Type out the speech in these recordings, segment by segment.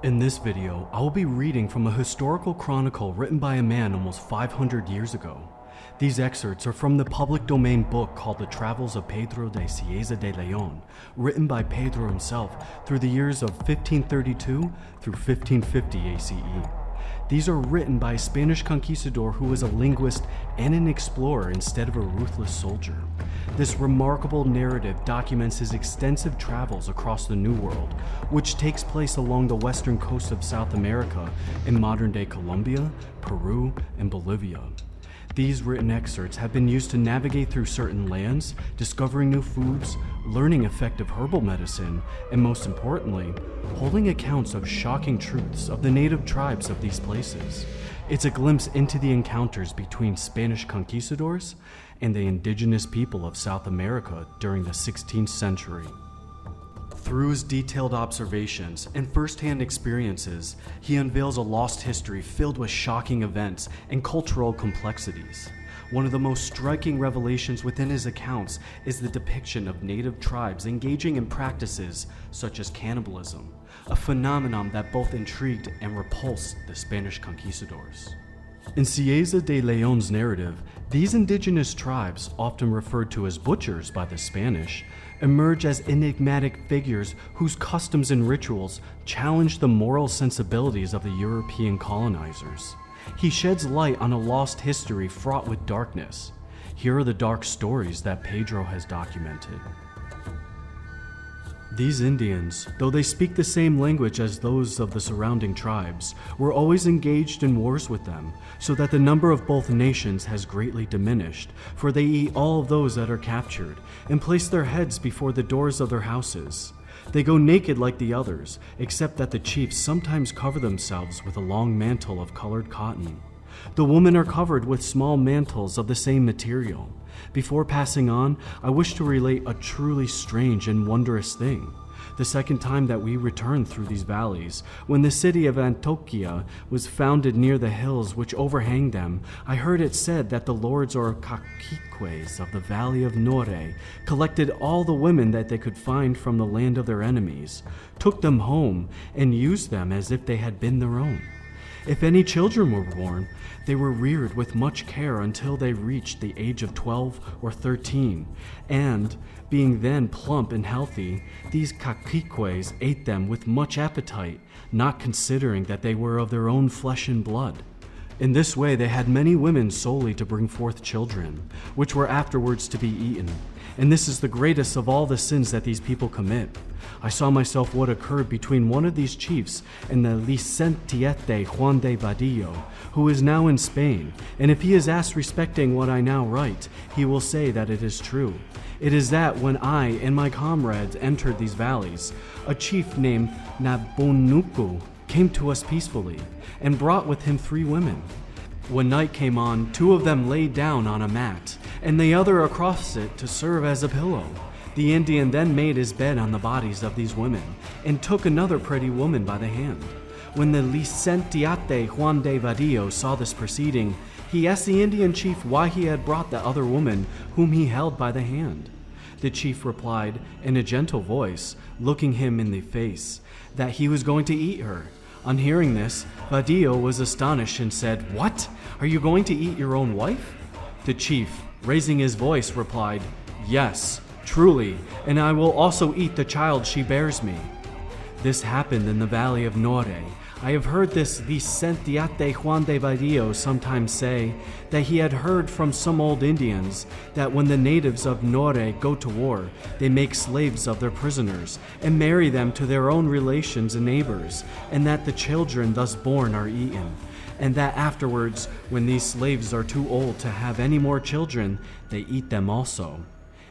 In this video, I will be reading from a historical chronicle written by a man almost 500 years ago. These excerpts are from the public domain book called The Travels of Pedro de Cieza de Léon, written by Pedro himself through the years of 1532 through 1550 ACE. These are written by a Spanish conquistador who was a linguist and an explorer instead of a ruthless soldier. This remarkable narrative documents his extensive travels across the New World, which takes place along the western coast of South America in modern-day Colombia, Peru, and Bolivia. These written excerpts have been used to navigate through certain lands, discovering new foods, learning effective herbal medicine, and most importantly, holding accounts of shocking truths of the native tribes of these places. It's a glimpse into the encounters between Spanish conquistadors and the indigenous people of South America during the 16th century. Through his detailed observations and first-hand experiences, he unveils a lost history filled with shocking events and cultural complexities. One of the most striking revelations within his accounts is the depiction of native tribes engaging in practices such as cannibalism, a phenomenon that both intrigued and repulsed the Spanish conquistadors. In Cieza de Léon's narrative, these indigenous tribes, often referred to as butchers by the Spanish, emerge as enigmatic figures whose customs and rituals challenge the moral sensibilities of the European colonizers. He sheds light on a lost history fraught with darkness. Here are the dark stories that Pedro has documented. These Indians, though they speak the same language as those of the surrounding tribes, were always engaged in wars with them, so that the number of both nations has greatly diminished, for they eat all of those that are captured, and place their heads before the doors of their houses. They go naked like the others, except that the chiefs sometimes cover themselves with a long mantle of colored cotton. The women are covered with small mantles of the same material. Before passing on, I wish to relate a truly strange and wondrous thing. The second time that we returned through these valleys, when the city of Antioquia was founded near the hills which overhang them, I heard it said that the lords or caciques of the valley of Nore collected all the women that they could find from the land of their enemies, took them home, and used them as if they had been their own. If any children were born, they were reared with much care until they reached the age of 12 or 13, and, being then plump and healthy, these caciques ate them with much appetite, not considering that they were of their own flesh and blood. In this way they had many women solely to bring forth children, which were afterwards to be eaten. And this is the greatest of all the sins that these people commit. I saw myself what occurred between one of these chiefs and the Licentiate Juan de Vadillo, who is now in Spain, and if he is asked respecting what I now write, he will say that it is true. It is that when I and my comrades entered these valleys, a chief named Nabonuku came to us peacefully, and brought with him 3 women. When night came on, 2 of them lay down on a mat, and the other across it to serve as a pillow. The Indian then made his bed on the bodies of these women, and took another pretty woman by the hand. When the Licentiate Juan de Vadillo saw this proceeding, he asked the Indian chief why he had brought the other woman whom he held by the hand. The chief replied, in a gentle voice, looking him in the face, that he was going to eat her. On hearing this, Vadillo was astonished and said, "What? Are you going to eat your own wife?" The chief, raising his voice, replied, "Yes, truly, and I will also eat the child she bears me." This happened in the valley of Nore. I have heard this Licentiate Juan de Vadillo sometimes say that he had heard from some old Indians that when the natives of Nore go to war, they make slaves of their prisoners and marry them to their own relations and neighbors, and that the children thus born are eaten, and that afterwards, when these slaves are too old to have any more children, they eat them also.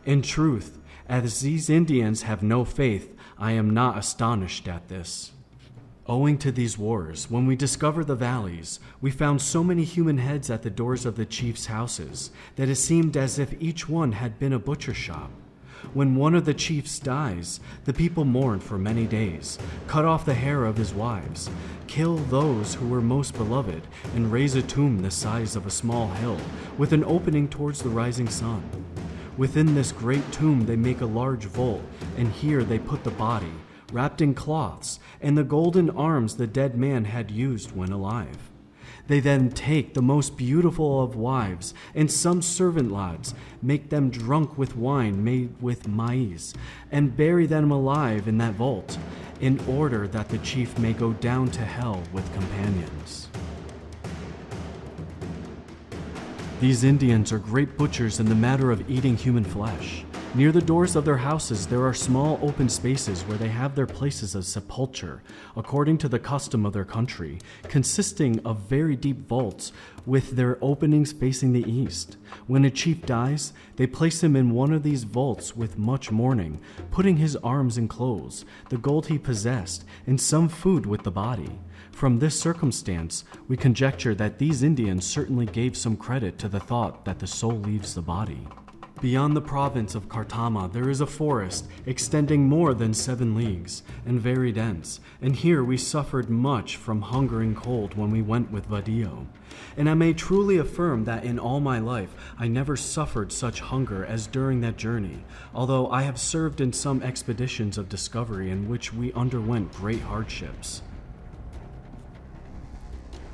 In truth, as these Indians have no faith, I am not astonished at this. Owing to these wars, when we discovered the valleys, we found so many human heads at the doors of the chiefs' houses that it seemed as if each one had been a butcher shop. When one of the chiefs dies, the people mourn for many days, cut off the hair of his wives, kill those who were most beloved, and raise a tomb the size of a small hill, with an opening towards the rising sun. Within this great tomb they make a large vault, and here they put the body, wrapped in cloths, and the golden arms the dead man had used when alive. They then take the most beautiful of wives, and some servant lads, make them drunk with wine made with maize, and bury them alive in that vault, in order that the chief may go down to hell with companions. These Indians are great butchers in the matter of eating human flesh. Near the doors of their houses there are small open spaces where they have their places of sepulture, according to the custom of their country, consisting of very deep vaults with their openings facing the east. When a chief dies, they place him in one of these vaults with much mourning, putting his arms and clothes, the gold he possessed, and some food with the body. From this circumstance, we conjecture that these Indians certainly gave some credit to the thought that the soul leaves the body. Beyond the province of Cartama, there is a forest extending more than 7 leagues and very dense, and here we suffered much from hunger and cold when we went with Vadillo. And I may truly affirm that in all my life I never suffered such hunger as during that journey, although I have served in some expeditions of discovery in which we underwent great hardships.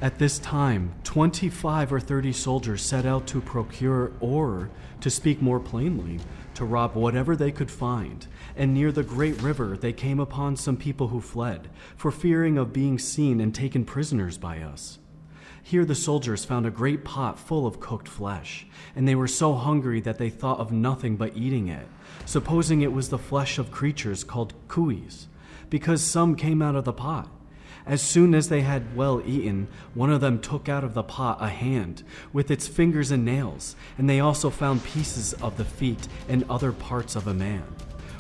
At this time, 25 or 30 soldiers set out to procure, or, to speak more plainly, to rob whatever they could find, and near the great river they came upon some people who fled, for fearing of being seen and taken prisoners by us. Here the soldiers found a great pot full of cooked flesh, and they were so hungry that they thought of nothing but eating it, supposing it was the flesh of creatures called cuis, because some came out of the pot. As soon as they had well eaten, one of them took out of the pot a hand with its fingers and nails, and they also found pieces of the feet and other parts of a man.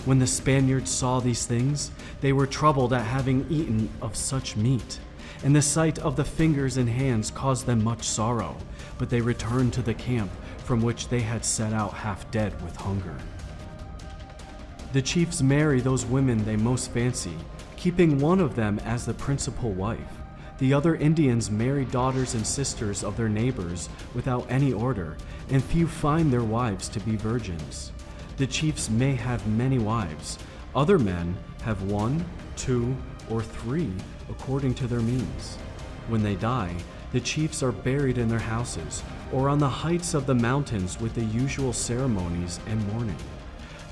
When the Spaniards saw these things, they were troubled at having eaten of such meat, and the sight of the fingers and hands caused them much sorrow, but they returned to the camp from which they had set out half dead with hunger. The chiefs marry those women they most fancy, keeping one of them as the principal wife. The other Indians marry daughters and sisters of their neighbors without any order, and few find their wives to be virgins. The chiefs may have many wives. Other men have 1, 2, or 3 according to their means. When they die, the chiefs are buried in their houses or on the heights of the mountains with the usual ceremonies and mourning.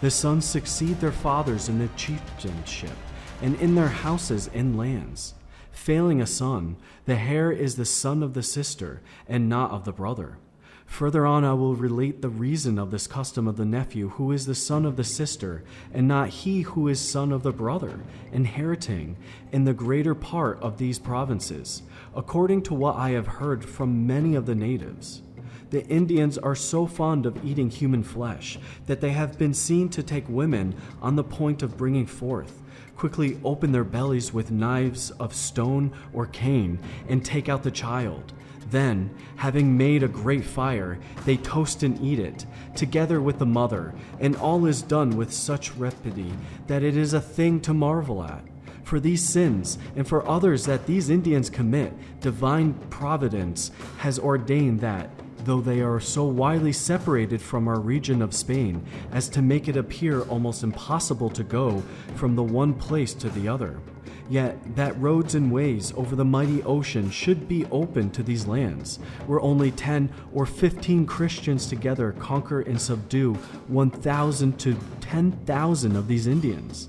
The sons succeed their fathers in the chieftainship and in their houses and lands. Failing a son, the heir is the son of the sister and not of the brother. Further on I will relate the reason of this custom of the nephew who is the son of the sister and not he who is son of the brother, inheriting in the greater part of these provinces, according to what I have heard from many of the natives. The Indians are so fond of eating human flesh that they have been seen to take women on the point of bringing forth, quickly open their bellies with knives of stone or cane, and take out the child. Then, having made a great fire, they toast and eat it, together with the mother, and all is done with such rapidity that it is a thing to marvel at. For these sins, and for others that these Indians commit, divine Providence has ordained that, though they are so widely separated from our region of Spain as to make it appear almost impossible to go from the one place to the other, yet that roads and ways over the mighty ocean should be open to these lands, where only 10 or 15 Christians together conquer and subdue 1,000 to 10,000 of these Indians.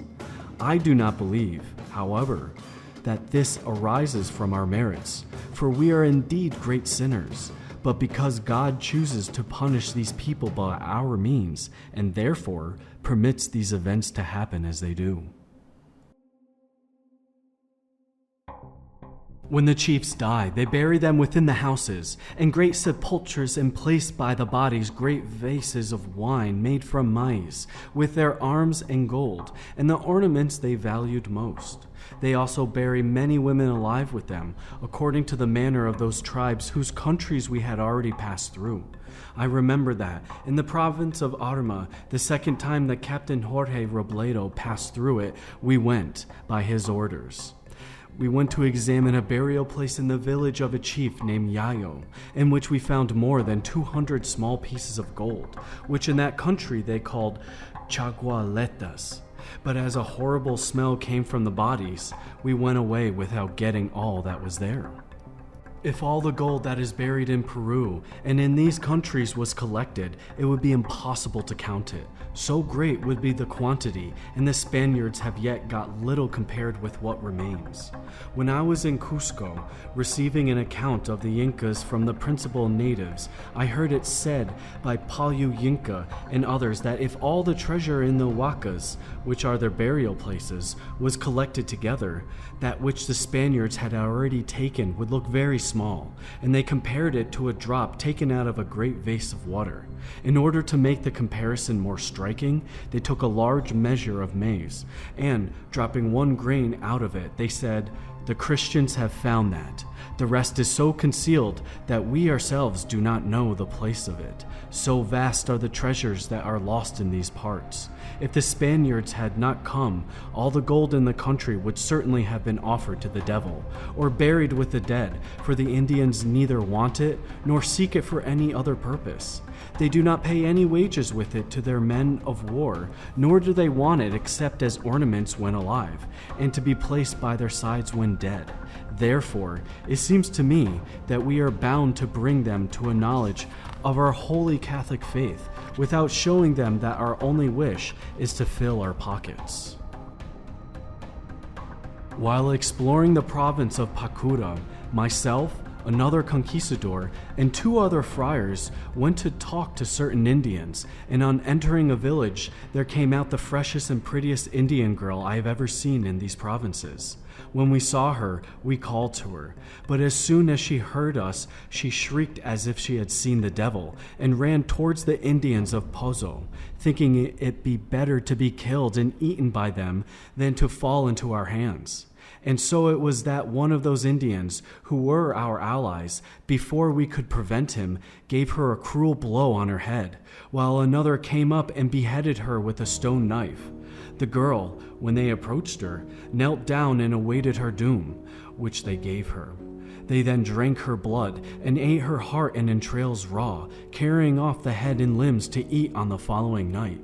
I do not believe, however, that this arises from our merits, for we are indeed great sinners, but because God chooses to punish these people by our means, and therefore permits these events to happen as they do. When the chiefs die, they bury them within the houses, and great sepulchres, and place by the bodies great vases of wine made from maize, with their arms and gold, and the ornaments they valued most. They also bury many women alive with them, according to the manner of those tribes whose countries we had already passed through. I remember that, in the province of Arma, the second time that Captain Jorge Robledo passed through it, we went, by his orders. We went to examine a burial place in the village of a chief named Yayo, in which we found more than 200 small pieces of gold, which in that country they called chagualetas. But as a horrible smell came from the bodies, we went away without getting all that was there. If all the gold that is buried in Peru and in these countries was collected, it would be impossible to count it. So great would be the quantity, and the Spaniards have yet got little compared with what remains. When I was in Cusco, receiving an account of the Incas from the principal natives, I heard it said by Palu Yinka and others that if all the treasure in the Huacas, which are their burial places, was collected together, that which the Spaniards had already taken would look very small, and they compared it to a drop taken out of a great vase of water. In order to make the comparison more striking, they took a large measure of maize, and, dropping 1 grain out of it, they said, "The Christians have found that. The rest is so concealed that we ourselves do not know the place of it. So vast are the treasures that are lost in these parts. If the Spaniards had not come, all the gold in the country would certainly have been offered to the devil, or buried with the dead, for the Indians neither want it nor seek it for any other purpose. They do not pay any wages with it to their men of war, nor do they want it except as ornaments when alive, and to be placed by their sides when dead. Therefore, it seems to me that we are bound to bring them to a knowledge of our holy Catholic faith, without showing them that our only wish is to fill our pockets." While exploring the province of Pacura, myself, another conquistador, and 2 other friars went to talk to certain Indians, and on entering a village, there came out the freshest and prettiest Indian girl I have ever seen in these provinces. When we saw her, we called to her, but as soon as she heard us, she shrieked as if she had seen the devil, and ran towards the Indians of Pozo, thinking it be better to be killed and eaten by them than to fall into our hands. And so it was that one of those Indians, who were our allies, before we could prevent him, gave her a cruel blow on her head, while another came up and beheaded her with a stone knife. The girl, when they approached her, knelt down and awaited her doom, which they gave her. They then drank her blood and ate her heart and entrails raw, carrying off the head and limbs to eat on the following night.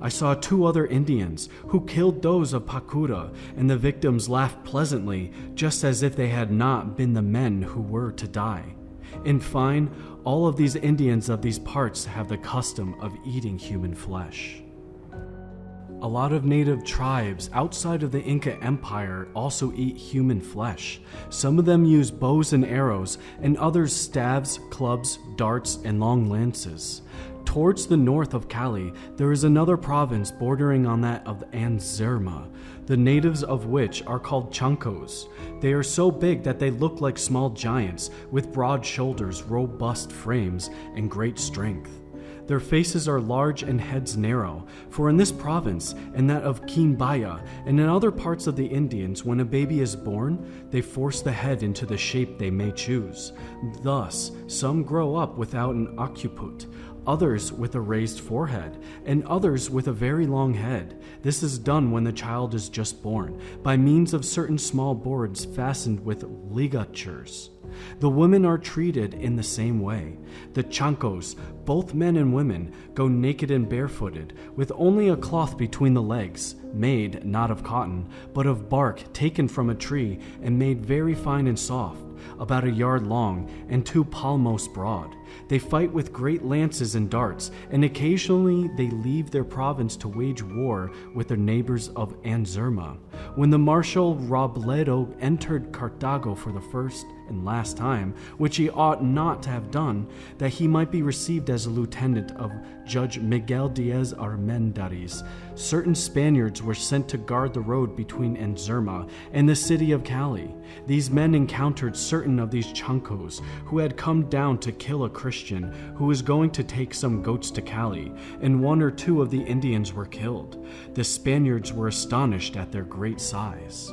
I saw 2 other Indians who killed those of Pacura, and the victims laughed pleasantly, just as if they had not been the men who were to die. In fine, all of these Indians of these parts have the custom of eating human flesh. A lot of native tribes outside of the Inca Empire also eat human flesh. Some of them use bows and arrows, and others staves, clubs, darts, and long lances. Towards the north of Cali, there is another province bordering on that of Anzerma, the natives of which are called Chancos. They are so big that they look like small giants, with broad shoulders, robust frames, and great strength. Their faces are large and heads narrow, for in this province, and that of Quimbaya, and in other parts of the Indians, when a baby is born, they force the head into the shape they may choose. Thus, some grow up without an occiput, others with a raised forehead, and others with a very long head. This is done when the child is just born, by means of certain small boards fastened with ligatures. The women are treated in the same way. The Chancos, both men and women, go naked and barefooted, with only a cloth between the legs, made not of cotton, but of bark taken from a tree and made very fine and soft, about 1 yard long and 2 palmos broad. They fight with great lances and darts, and occasionally they leave their province to wage war with their neighbors of Anzerma. When the Marshal Robledo entered Carthago for the first and last time, which he ought not to have done, that he might be received as a lieutenant of Judge Miguel Diaz Armendariz, certain Spaniards were sent to guard the road between Anzerma and the city of Cali. These men encountered certain of these Chancos who had come down to kill a Christian who was going to take some goats to Cali, and 1 or 2 of the Indians were killed. The Spaniards were astonished at their great size.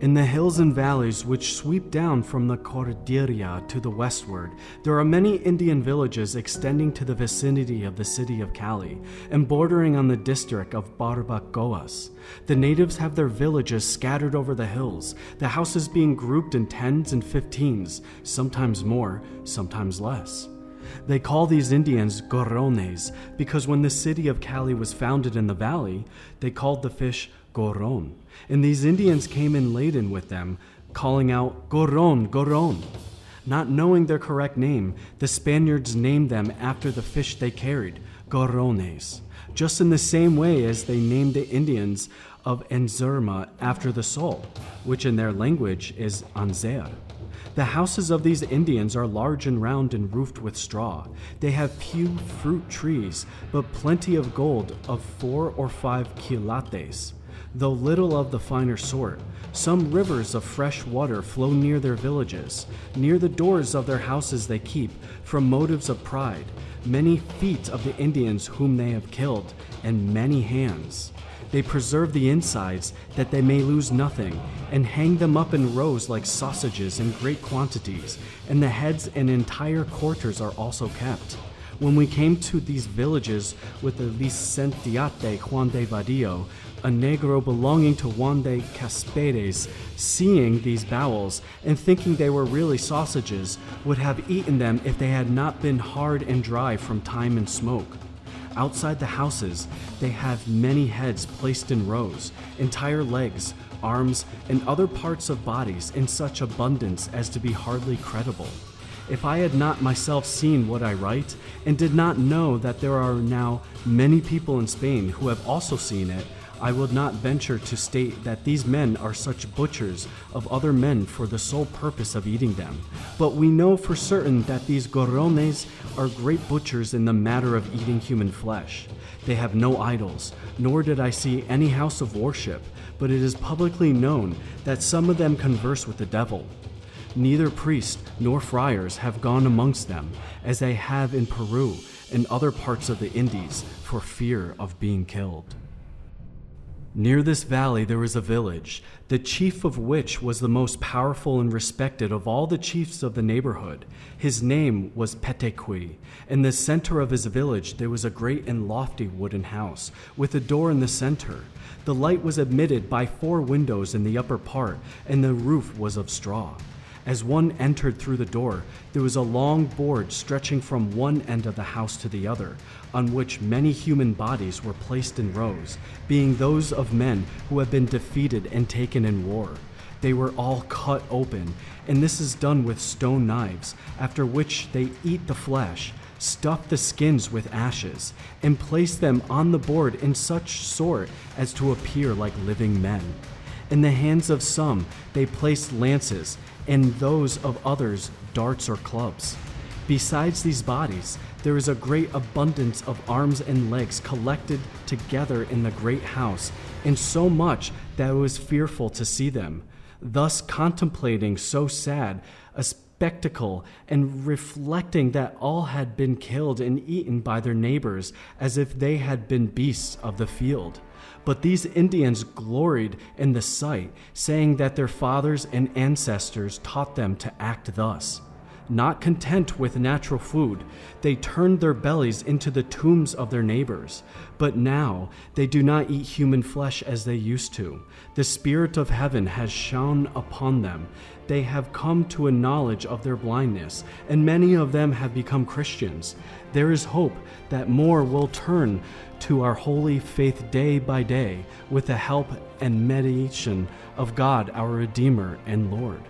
In the hills and valleys which sweep down from the Cordillera to the westward, there are many Indian villages extending to the vicinity of the city of Cali and bordering on the district of Barbacoas. The natives have their villages scattered over the hills, the houses being grouped in 10s and 15s, sometimes more, sometimes less. They call these Indians gorrones because when the city of Cali was founded in the valley, they called the fish gorron. And these Indians came in laden with them, calling out, "Gorron, gorron." Not knowing their correct name, the Spaniards named them after the fish they carried, gorrones, just in the same way as they named the Indians of Enzerma after the sol, which in their language is Anzer. The houses of these Indians are large and round and roofed with straw. They have few fruit trees, but plenty of gold of 4 or 5 quilates, though little of the finer sort. Some rivers of fresh water flow near their villages. Near the doors of their houses they keep, from motives of pride, many feet of the Indians whom they have killed, and many hands. They preserve the insides, that they may lose nothing, and hang them up in rows like sausages in great quantities, and the heads and entire quarters are also kept. When we came to these villages with the Licentiate Juan de Vadillo, a negro belonging to Juan de Casperes, seeing these bowels and thinking they were really sausages, would have eaten them if they had not been hard and dry from time and smoke. Outside the houses, they have many heads placed in rows, entire legs, arms, and other parts of bodies in such abundance as to be hardly credible. If I had not myself seen what I write, and did not know that there are now many people in Spain who have also seen it, I would not venture to state that these men are such butchers of other men for the sole purpose of eating them. But we know for certain that these gorrones are great butchers in the matter of eating human flesh. They have no idols, nor did I see any house of worship, but it is publicly known that some of them converse with the devil. Neither priests nor friars have gone amongst them, as they have in Peru and other parts of the Indies, for fear of being killed. Near this valley there was a village, the chief of which was the most powerful and respected of all the chiefs of the neighborhood. His name was Petequi. In the center of his village there was a great and lofty wooden house, with a door in the center. The light was admitted by 4 windows in the upper part, and the roof was of straw. As one entered through the door, there was a long board stretching from one end of the house to the other, on which many human bodies were placed in rows, being those of men who had been defeated and taken in war. They were all cut open, and this is done with stone knives, after which they eat the flesh, stuff the skins with ashes, and place them on the board in such sort as to appear like living men. In the hands of some they placed lances, and those of others darts or clubs. Besides these bodies, there is a great abundance of arms and legs collected together in the great house, and so much that it was fearful to see them. Thus contemplating so sad a spectacle, and reflecting that all had been killed and eaten by their neighbors as if they had been beasts of the field. But these Indians gloried in the sight, saying that their fathers and ancestors taught them to act thus. Not content with natural food, they turned their bellies into the tombs of their neighbors. But now they do not eat human flesh as they used to. The Spirit of heaven has shone upon them. They have come to a knowledge of their blindness, and many of them have become Christians. There is hope that more will turn to our holy faith day by day, with the help and mediation of God, our Redeemer and Lord.